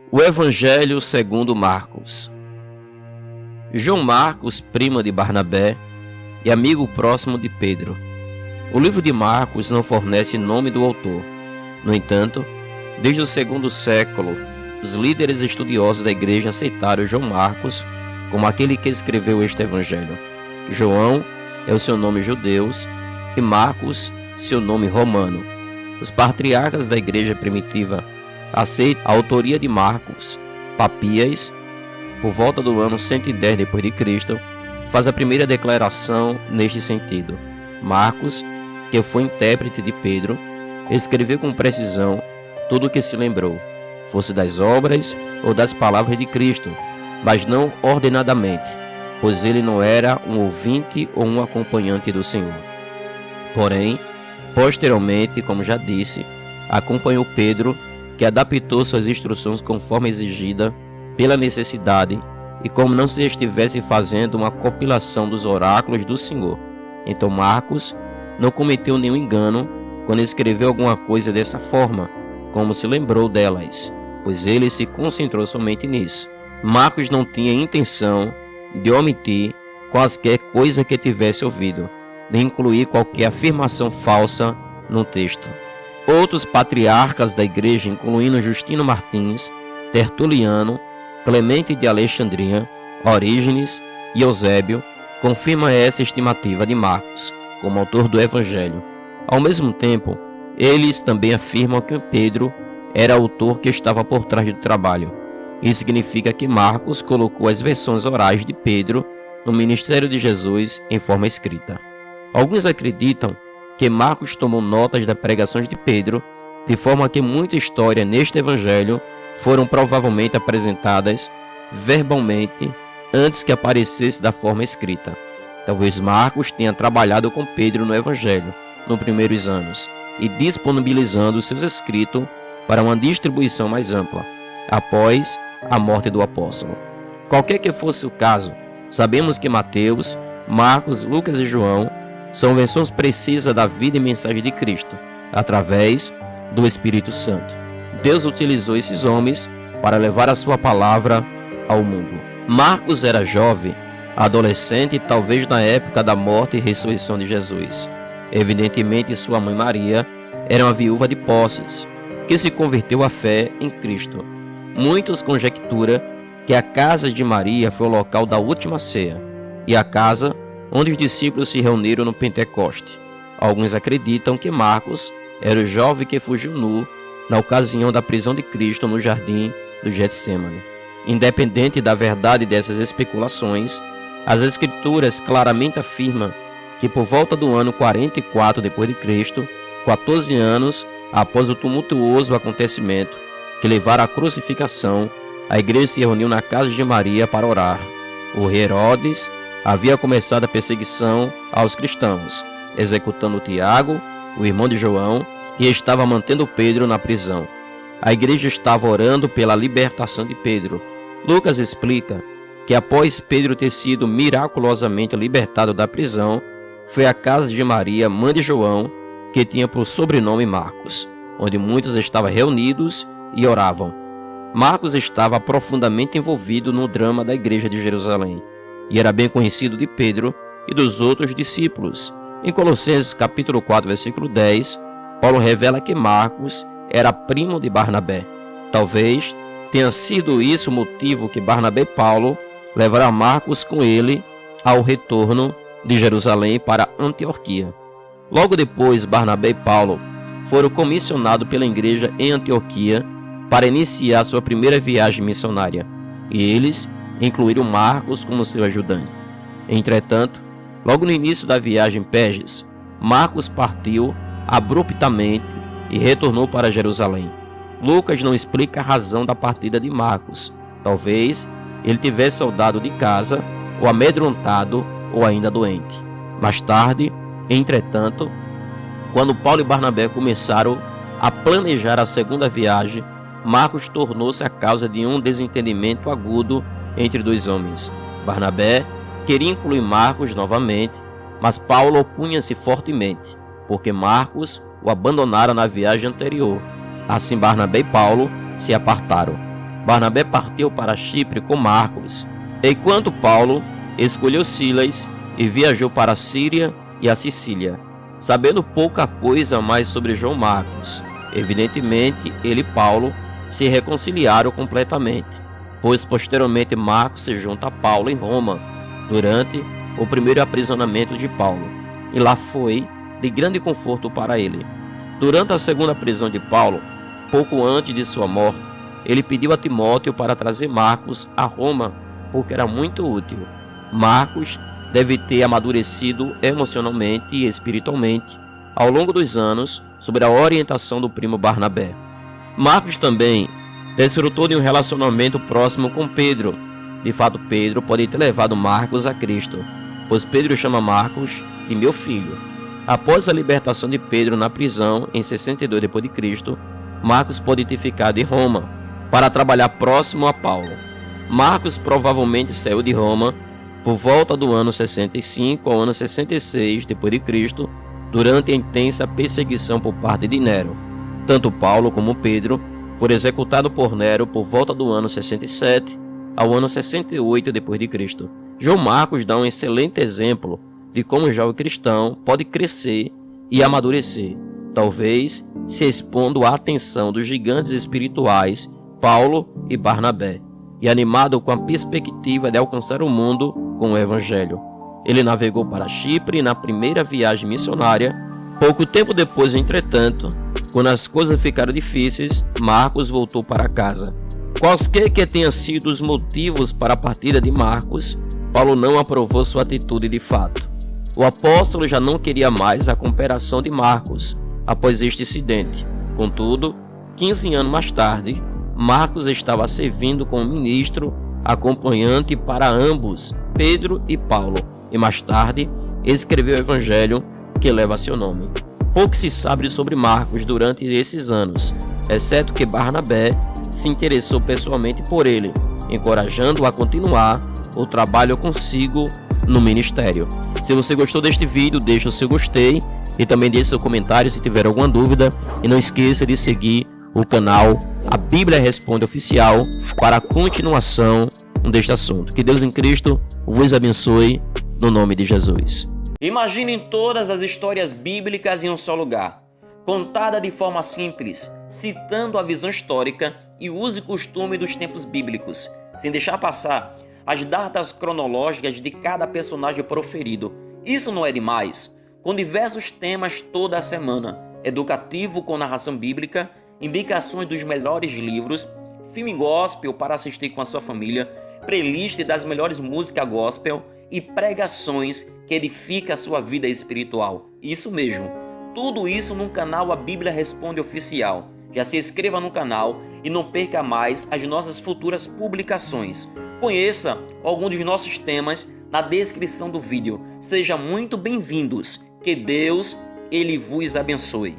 O Evangelho segundo Marcos. João Marcos, primo de Barnabé e amigo próximo de Pedro. O livro de Marcos não fornece nome do autor. No entanto, desde o segundo século, os líderes estudiosos da igreja aceitaram João Marcos como aquele que escreveu este evangelho. João é o seu nome judeu e Marcos seu nome romano. Os patriarcas da igreja primitiva aceitam a autoria de Marcos. Papias, por volta do ano 110 d.C., faz a primeira declaração neste sentido. Marcos, que foi intérprete de Pedro, escreveu com precisão tudo o que se lembrou, fosse das obras ou das palavras de Cristo, mas não ordenadamente, pois ele não era um ouvinte ou um acompanhante do Senhor. Porém, posteriormente, como já disse, acompanhou Pedro, que adaptou suas instruções conforme exigida pela necessidade e como não se estivesse fazendo uma compilação dos oráculos do Senhor. Então Marcos não cometeu nenhum engano quando escreveu alguma coisa dessa forma, como se lembrou delas, pois ele se concentrou somente nisso. Marcos não tinha intenção de omitir quaisquer coisa que tivesse ouvido, nem incluir qualquer afirmação falsa no texto. Outros patriarcas da igreja, incluindo Justino Martins, Tertuliano, Clemente de Alexandria, Orígenes e Eusébio, confirmam essa estimativa de Marcos como autor do Evangelho. Ao mesmo tempo, eles também afirmam que Pedro era o autor que estava por trás do trabalho. Isso significa que Marcos colocou as versões orais de Pedro no ministério de Jesus em forma escrita. Alguns acreditam que Marcos tomou notas das pregações de Pedro, de forma que muita história neste evangelho foram provavelmente apresentadas verbalmente antes que aparecesse da forma escrita. Talvez Marcos tenha trabalhado com Pedro no evangelho nos primeiros anos e disponibilizando seus escritos para uma distribuição mais ampla, após a morte do apóstolo. Qualquer que fosse o caso, sabemos que Mateus, Marcos, Lucas e João são versões precisas da vida e mensagem de Cristo, através do Espírito Santo. Deus utilizou esses homens para levar a sua palavra ao mundo. Marcos era jovem, adolescente e talvez na época da morte e ressurreição de Jesus. Evidentemente, sua mãe Maria era uma viúva de posses, que se converteu à fé em Cristo. Muitos conjecturam que a casa de Maria foi o local da última ceia e a casa onde os discípulos se reuniram no Pentecoste. Alguns acreditam que Marcos era o jovem que fugiu nu na ocasião da prisão de Cristo no jardim do Getsêmani. Independente da verdade dessas especulações, as Escrituras claramente afirmam que por volta do ano 44 d.C., 14 anos após o tumultuoso acontecimento que levaram à crucificação, a igreja se reuniu na casa de Maria para orar. O rei Herodes havia começado a perseguição aos cristãos, executando Tiago, o irmão de João, e estava mantendo Pedro na prisão. A igreja estava orando pela libertação de Pedro. Lucas explica que após Pedro ter sido miraculosamente libertado da prisão, foi à casa de Maria, mãe de João, que tinha por sobrenome Marcos, onde muitos estavam reunidos e oravam. Marcos estava profundamente envolvido no drama da igreja de Jerusalém e era bem conhecido de Pedro e dos outros discípulos. Em Colossenses capítulo 4, versículo 10, Paulo revela que Marcos era primo de Barnabé. Talvez tenha sido isso o motivo que Barnabé e Paulo levaram Marcos com ele ao retorno de Jerusalém para Antioquia. Logo depois, Barnabé e Paulo foram comissionados pela igreja em Antioquia para iniciar sua primeira viagem missionária, e eles incluíram Marcos como seu ajudante. Entretanto, logo no início da viagem Perges, Marcos partiu abruptamente e retornou para Jerusalém. Lucas não explica a razão da partida de Marcos. Talvez ele tivesse saudado de casa, ou amedrontado, ou ainda doente. Mais tarde, entretanto, quando Paulo e Barnabé começaram a planejar a segunda viagem, Marcos tornou-se a causa de um desentendimento agudo entre dois homens. Barnabé queria incluir Marcos novamente, mas Paulo opunha-se fortemente, porque Marcos o abandonaram na viagem anterior. Assim Barnabé e Paulo se apartaram. Barnabé partiu para Chipre com Marcos, enquanto Paulo escolheu Silas e viajou para a Síria e a Sicília, sabendo pouca coisa mais sobre João Marcos. Evidentemente, ele e Paulo se reconciliaram completamente, pois posteriormente Marcos se junta a Paulo em Roma, durante o primeiro aprisionamento de Paulo, e lá foi de grande conforto para ele. Durante a segunda prisão de Paulo, pouco antes de sua morte, ele pediu a Timóteo para trazer Marcos a Roma, porque era muito útil. Marcos deve ter amadurecido emocionalmente e espiritualmente ao longo dos anos sob a orientação do primo Barnabé. Marcos também desfrutou de um relacionamento próximo com Pedro. De fato, Pedro pode ter levado Marcos a Cristo, pois Pedro chama Marcos de meu filho. Após a libertação de Pedro na prisão em 62 d.C., Marcos pode ter ficado em Roma para trabalhar próximo a Paulo. Marcos provavelmente saiu de Roma por volta do ano 65 ao ano 66 d.C., durante a intensa perseguição por parte de Nero. Tanto Paulo como Pedro foram executados por Nero por volta do ano 67 ao ano 68 d.C. João Marcos dá um excelente exemplo de como o jovem cristão pode crescer e amadurecer, talvez se expondo à atenção dos gigantes espirituais Paulo e Barnabé, e animado com a perspectiva de alcançar o mundo com o Evangelho. Ele navegou para Chipre na primeira viagem missionária. Pouco tempo depois, entretanto, quando as coisas ficaram difíceis, Marcos voltou para casa. Quaisquer que tenham sido os motivos para a partida de Marcos, Paulo não aprovou sua atitude de fato. O apóstolo já não queria mais a cooperação de Marcos após este incidente. Contudo, 15 anos mais tarde, Marcos estava servindo como ministro acompanhante para ambos, Pedro e Paulo, e mais tarde escreveu o evangelho que leva seu nome. Pouco se sabe sobre Marcos durante esses anos, exceto que Barnabé se interessou pessoalmente por ele, encorajando-o a continuar o trabalho consigo no ministério. Se você gostou deste vídeo, deixe o seu gostei e também deixe seu comentário se tiver alguma dúvida, e não esqueça de seguir o canal A Bíblia Responde Oficial para a continuação deste assunto. Que Deus em Cristo vos abençoe, no nome de Jesus. Imagine todas as histórias bíblicas em um só lugar, contada de forma simples, citando a visão histórica e uso e costume dos tempos bíblicos, sem deixar passar as datas cronológicas de cada personagem proferido. Isso não é demais? Com diversos temas toda a semana, educativo com narração bíblica, indicações dos melhores livros, filme gospel para assistir com a sua família, playlist das melhores músicas gospel e pregações que edificam a sua vida espiritual. Isso mesmo, tudo isso no canal A Bíblia Responde Oficial. Já se inscreva no canal e não perca mais as nossas futuras publicações. Conheça algum dos nossos temas na descrição do vídeo. Sejam muito bem-vindos. Que Deus, Ele vos abençoe.